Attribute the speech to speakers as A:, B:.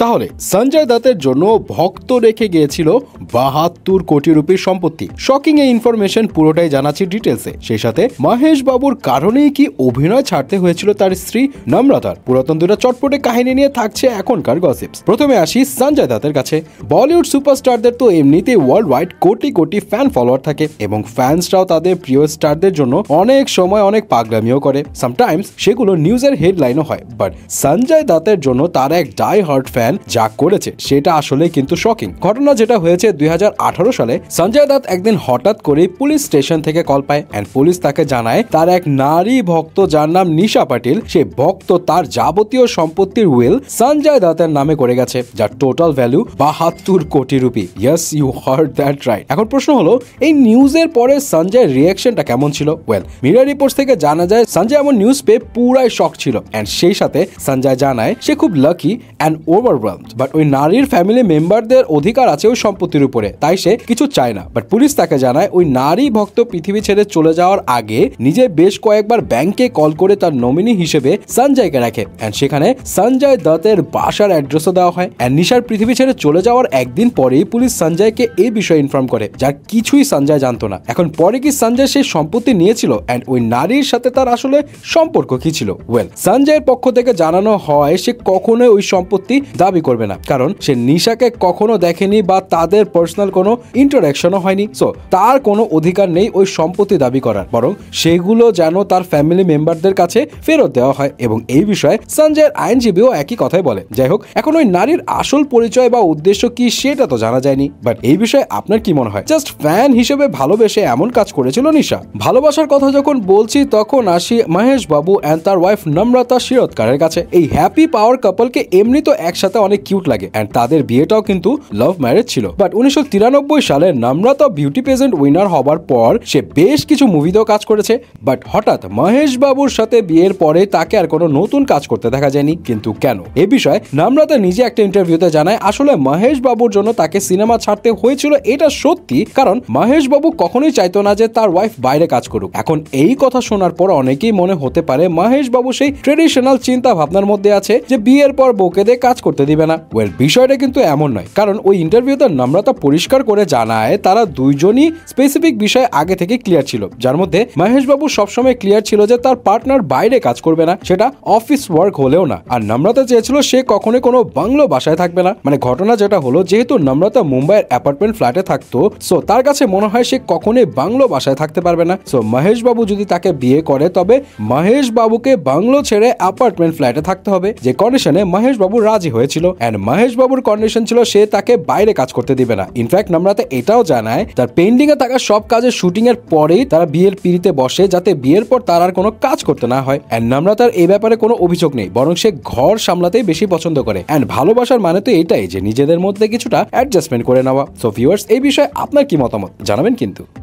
A: তাহলে সঞ্জয় দত্তের জন্য ভক্ত রেখে গিয়েছিল ৭২ কোটি রুপির সম্পত্তি। শকিং এই ইনফরমেশন পুরোটাই জানাচ্ছি ডিটেলসে। সেই সাথে মহেশ বাবুর কারণেই কি অভিনয় ছাড়তে হয়েছিল তার স্ত্রী নম্রতার, পুরাতন দুটো চটপটে কাহিনী নিয়ে থাকছে এখনকার গসিপস। প্রথমে আসি সঞ্জয় দত্তের কাছে। বলিউড সুপারস্টারদের তো এমনিতেই world wide crore crore fan follower থাকে এবং ফ্যান্সরাও তাদের প্রিয় স্টারদের জন্য অনেক সময় অনেক পাগলামিও করে। সামটাইমস সেগুলো নিউজের হেডলাইনও হয়। বাট সঞ্জয় দত্তের জন্য তার এক ডাই হার্ট ফ্যান যা করেছে সেটা আসলে কিন্তু শকিং। ঘটনা যেটা হয়েছে ২০১৮ সালে সঞ্জয় দত্ত একদিন হঠাৎ করে পুলিশ স্টেশন থেকে কল পায় এন্ড পুলিশ তাকে জানায় তার এক নারী ভক্ত যার নাম নিশা পাটিল, সে ভক্ত তার যাবতীয় সম্পত্তির উইল সঞ্জয় দত্তের নামে করে গেছে, যার total value ৭২ crore rupee. Yes, you heard that right. এখন প্রশ্ন হলো এই নিউজের পরে সঞ্জয়ের রিয়াকশনটা কেমন ছিল? ওয়েল, মিডিয়া রিপোর্টস থেকে জানা যায় সঞ্জয় এমন নিউজ পেয়ে পুরাই শক ছিল এন্ড সেই সাথে সঞ্জয় জানায় সে খুব লাকি এন্ড ওভারওয়েলমড, বাট ওই নারীর ফ্যামিলি মেম্বারদের অধিকার আছে ওই সম্পত্তির উপরে, তাই সে কিছু চায় না। বাট পুলিশ তাকে জানায় ওই নারী ভক্ত পৃথিবী ছেড়ে চলে যাওয়ার আগে নিজে বেশ কয়েকবার ব্যাংকে কল করে তার নমিনি হিসেবে সঞ্জয়কে রাখে এন্ড সেখানে সঞ্জয় দত্তের বাসার অ্যাড্রেসও দেওয়া হয় এন্ড নিশার পৃথিবী ছেড়ে চলে যাওয়ার একদিন পরেই পুলিশ সঞ্জয়কে এই বিষয়ে ইনফর্ম করে, যার কিছুই সঞ্জয় জানতো না। এখন পরে কি সঞ্জয় সেই সম্পত্তি নিয়েছিল এন্ড ওই নারীর সাথে তার আসলে সম্পর্ক কি ছিল? ওয়েল, সঞ্জয়ের পক্ষ থেকে জানানো হয় সে কখনোই ওই সম্পত্তি দাবি করবে না, কারণ সে নিশাকে কখনো দেখেনি বা তাদের পার্সোনাল কোনো ইন্টারাকশনও হয়নি। সো তার কোনো অধিকার নেই ওই সম্পত্তি দাবি করার, বরং সেগুলো যেন তার ফ্যামিলি মেম্বারদের কাছে ফেরত দেওয়া হয় এবং এই বিষয়ে সঞ্জয়ের আইনজীবীও একই কথাই বলে। যাই হোক, এখন ওই নারীর আসল পরিচয় বা উদ্দেশ্য কি সেটা তো জানা যায়নি, বাট এই বিষয়ে আপনার কি মনে হয়? জাস্ট ফ্যান হিসেবে ভালোবেসে এমন কাজ করেছিল নিশা? ভালোবাসার কথা যখন বলছি তখন আসি মহেশ বাবু এন্ড তার ওয়াইফ নম্রতা শিরোদকারের কাছে। এই হ্যাপি পাওয়ার কাপলকে এমনি তো একসাথে অনেক কিউট লাগে এন্ড তাদের বিয়েটাও কিন্তু লাভ ম্যারেজ ছিল। বাট ১৯৯৩ সালে নম্রতা বিউটি পেজেন্ট উইনার হবার পর সে বেশ কিছু মুভিতেও কাজ করেছে, বাট হঠাৎ মহেশ বাবুর সাথে বিয়ের পরে তাকে আর কোনো নতুন কাজ করতে দেখা যায়নি। কিন্তু কেন? এ বিষয়ে নম্রতা নিজে একটা ইন্টারভিউতে জানায় আসলে মহেশ বাবুর জন্য তাকে সিনেমা ছাড়তে হয়েছিল এটা সত্যি, কারণ মহেশ বাবু কখনোই চাইতো না যে তার ওয়াইফ বাইরে কাজ করুক। এখন এই কথা শোনার পর অনেকেই মনে হতে পারে মহেশ বাবু সেই ট্রেডিশনাল চিন্তা ভাবনার মধ্যে আছে যে বিয়ের পর বউকে দিয়ে কাজ করতে দিবে না। ওয়েল, বিষয়টা কিন্তু এমন নয়, কারণ ওই ইন্টারভিউতে নম্রতা পরিষ্কার করে জানায় তারা দুইজনই স্পেসিফিক বিষয় আগে থেকে ক্লিয়ার ছিল, যার মধ্যে মহেশ বাবু সবসময় ক্লিয়ার ছিল যে তার পার্টনার বাইরে কাজ করবে না, সেটা অফিস ওয়ার্ক হলেও না। আর নম্রতা চেয়েছিল সে কখনোই কোনো বাংলো বাসায় থাকবে না। মানে ঘটনা যেটা হলো, যেহেতু নম্রতা মুম্বাইয়ের অ্যাপার্টমেন্ট ফ্ল্যাটে থাকতো, সো তার কাছে মনে হয় সে কখনোই বাংলো বাসায় থাকতে পারবে না। সো মহেশ বাবু যদি তাকে বিয়ে করে তবে মহেশ বাবুকে বাংলো ছেড়ে অ্যাপার্টমেন্ট ফ্ল্যাটে থাকতে হবে, যে কন্ডিশনে মহেশ বাবু রাজি হয়েছিল এন্ড মহেশ বাবুর কন্ডিশন ছিল সে তাকে বাইরে কাজ করতে দিবে না। ইনফ্যাক্ট নম্রতা এটাও জানায় তার পেন্ডিং এ থাকা সব কাজের শুটিং এর পরেই তারা বিয়ের পিড়িতে বসে, যাতে বিয়ের পর তার আর কোনো কাজ করতে না হয়। এন্ড নম্রতার এই ব্যাপারে কোনো অভিযোগ নেই, বরং সে ঘর সামলাতেই বেশি পছন্দ করে এন্ড ভালোবাসার মানে তো এটাই যে নিজেদের মধ্যে কিছুটা অ্যাডজাস্টমেন্ট করে নেওয়া। সো ভিউয়ার্স, এই বিষয়ে আপনার কি মতামত জানাবেন কিন্তু।